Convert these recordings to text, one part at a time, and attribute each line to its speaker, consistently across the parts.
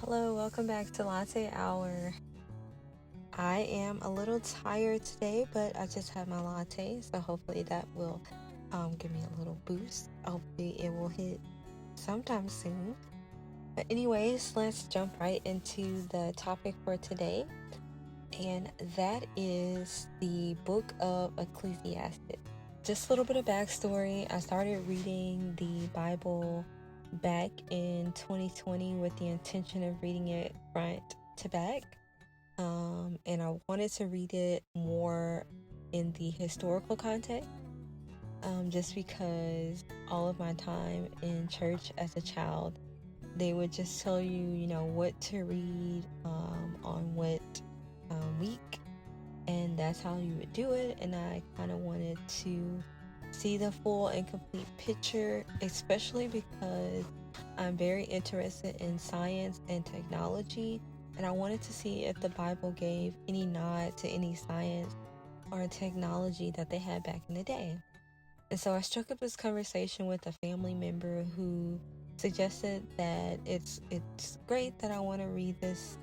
Speaker 1: Hello, welcome back to Latte Hour. I am a little tired today, but I just had my latte, so hopefully that will give me a little boost. Hopefully it will hit sometime soon. But anyways, let's jump right into the topic for today, and that is the book of Ecclesiastes. Just a little bit of backstory. I started reading the Bible back in 2020 with the intention of reading it front to back. And I wanted to read it more in the historical context, just because all of my time in church as a child, they would just tell you, what to read on what week, and that's how you would do it. And I kind of wanted to see the full and complete picture, especially because I'm very interested in science and technology, and I wanted to see if the Bible gave any nod to any science or technology that they had back in the day. And so I struck up this conversation with a family member who suggested that it's great that I want to read this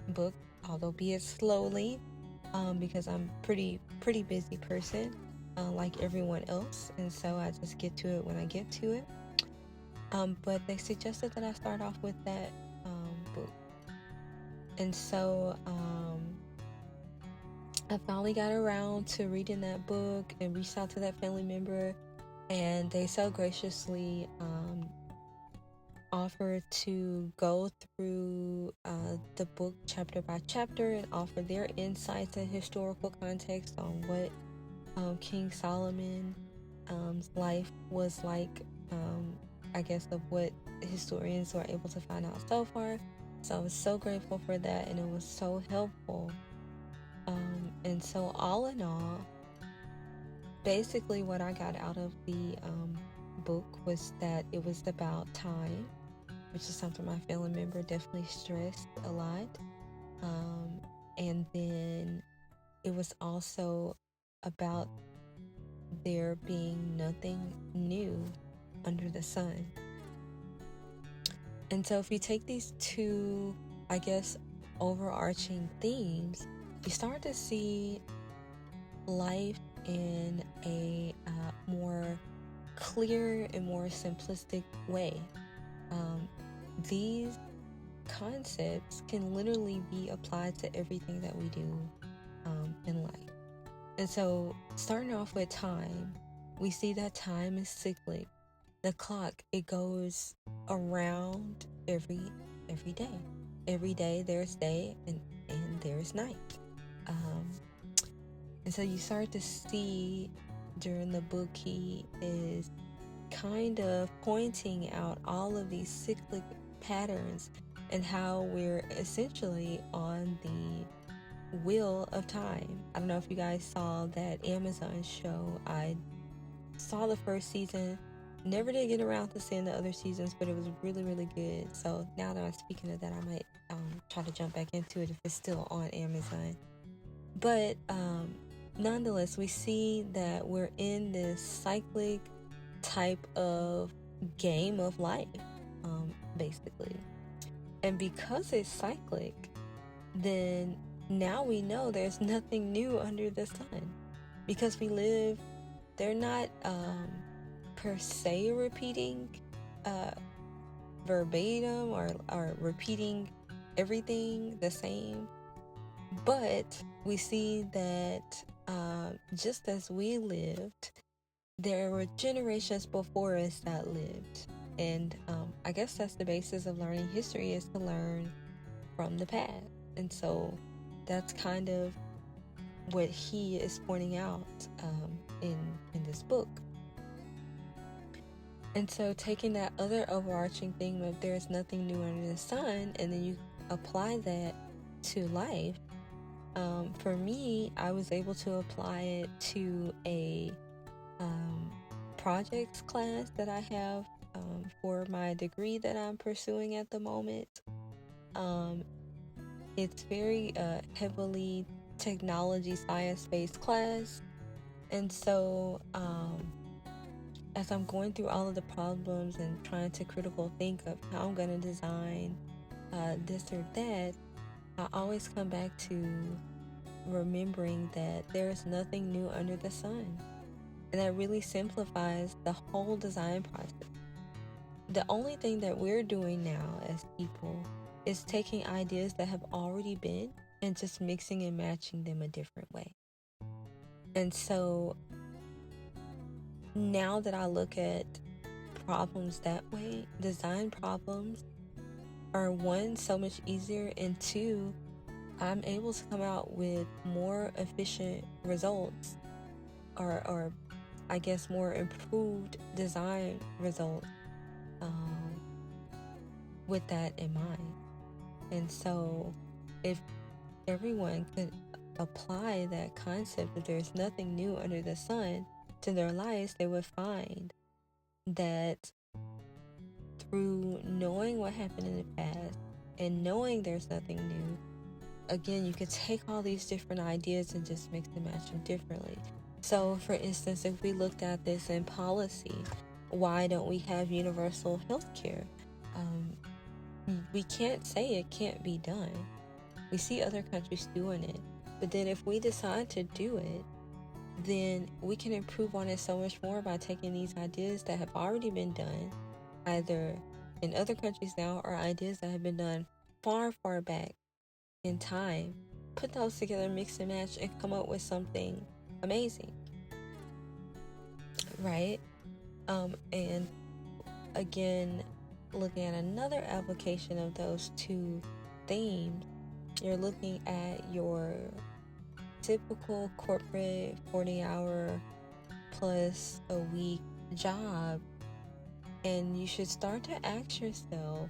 Speaker 1: book, although be it slowly, because I'm pretty busy person, like everyone else, and so I just get to it when I get to it. But they suggested that I start off with that book, and so I finally got around to reading that book and reached out to that family member, and they so graciously offered to go through the book chapter by chapter and offer their insights and historical context on what King Solomon's life was like, I guess, of what historians were able to find out so far. So I was so grateful for that, and it was so helpful. And so all in all, basically what I got out of the book was that it was about time, which is something my family member definitely stressed a lot. And then it was also about there being nothing new under the sun. And so if you take these two, I guess, overarching themes, you start to see life in a more clear and more simplistic way. These concepts can literally be applied to everything that we do in life. And so starting off with time, we see that time is cyclic. The clock, it goes around every day. Every day there's day and there's night. And so you start to see during the book, he is kind of pointing out all of these cyclic patterns and how we're essentially on the wheel of time. I don't know if you guys saw that Amazon show. I saw the first season, never did get around to seeing the other seasons, but it was really good. So now that I'm speaking of that, I might try to jump back into it if it's still on Amazon. But nonetheless, we see that we're in this cyclic type of game of life, basically. And because it's cyclic, then now we know there's nothing new under the sun, because they're not per se repeating verbatim or repeating everything the same, but we see that just as we lived, there were generations before us that lived. And I guess that's the basis of learning history, is to learn from the past. And so that's kind of what he is pointing out in this book. And so taking that other overarching theme of there's nothing new under the sun, and then you apply that to life, for me, I was able to apply it to a projects class that I have for my degree that I'm pursuing at the moment. It's very heavily technology science-based class, and so as I'm going through all of the problems and trying to critical think of how I'm going to design this or that, I always come back to remembering that there is nothing new under the sun. And that really simplifies the whole design process. The only thing that we're doing now as people is taking ideas that have already been and just mixing and matching them a different way. And so now that I look at problems that way, design problems are, one, so much easier, and two, I'm able to come out with more efficient results, or I guess more improved design results with that in mind. And so if everyone could apply that concept that there's nothing new under the sun to their lives, they would find that through knowing what happened in the past and knowing there's nothing new, again, you could take all these different ideas and just mix and match them differently. So, for instance, if we looked at this in policy, why don't we have universal health care? We can't say it can't be done. We see other countries doing it. But then if we decide to do it, then we can improve on it so much more by taking these ideas that have already been done, either in other countries now or ideas that have been done far, far back in time, put those together, mix and match, and come up with something amazing, right? And again, looking at another application of those two themes, you're looking at your typical corporate 40-hour plus a week job, and you should start to ask yourself,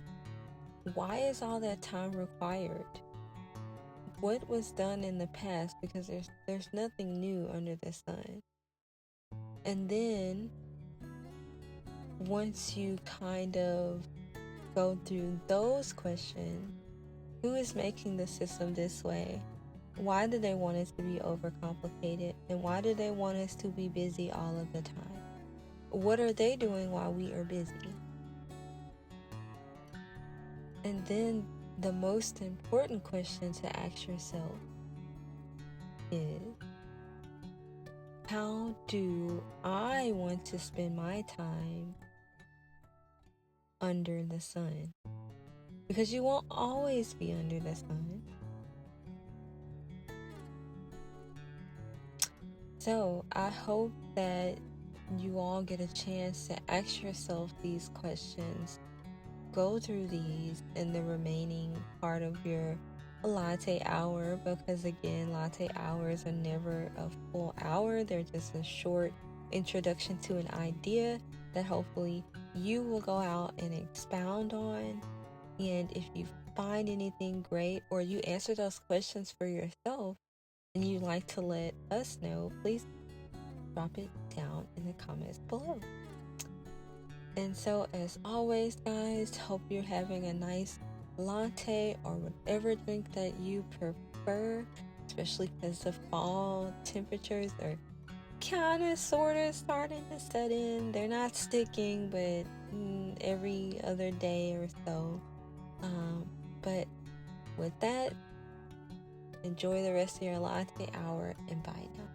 Speaker 1: why is all that time required? What was done in the past? Because there's nothing new under the sun. And then once you kind of go through those questions, who is making the system this way? Why do they want it to be overcomplicated? And why do they want us to be busy all of the time? What are they doing while we are busy? And then the most important question to ask yourself is, how do I want to spend my time under the sun? Because you won't always be under the sun. So I hope that you all get a chance to ask yourself these questions, go through these in the remaining part of your latte hour, because again, latte hours are never a full hour. They're just a short introduction to an idea that hopefully you will go out and expound on. And if you find anything great, or you answer those questions for yourself and you'd like to let us know, please drop it down in the comments below. And so, as always, guys, hope you're having a nice latte or whatever drink that you prefer, especially because the fall temperatures are kind of sort of starting to set in. They're not sticking, but every other day or so. But with that, enjoy the rest of your latte hour, and bye now.